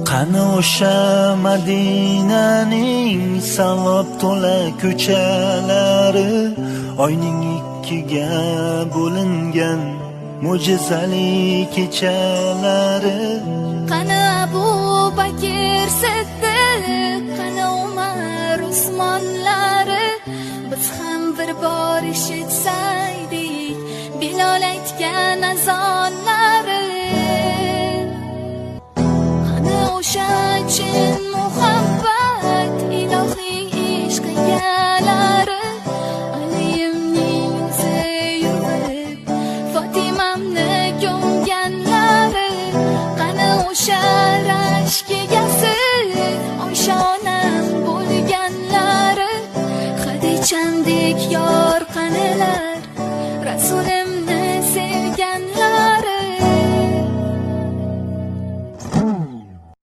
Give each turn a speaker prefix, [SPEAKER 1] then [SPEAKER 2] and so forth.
[SPEAKER 1] Qani o'sha Madinaning savob to'la ko'chalari, oyning ikkiga bo'lingan mo'jizali kechalari.
[SPEAKER 2] Qani Abu Bakr Siddiq, qani Umar Usmonlari, biz ham bir bor eshitsaydik Bilol aytgan azonlari. Qani o'sha chin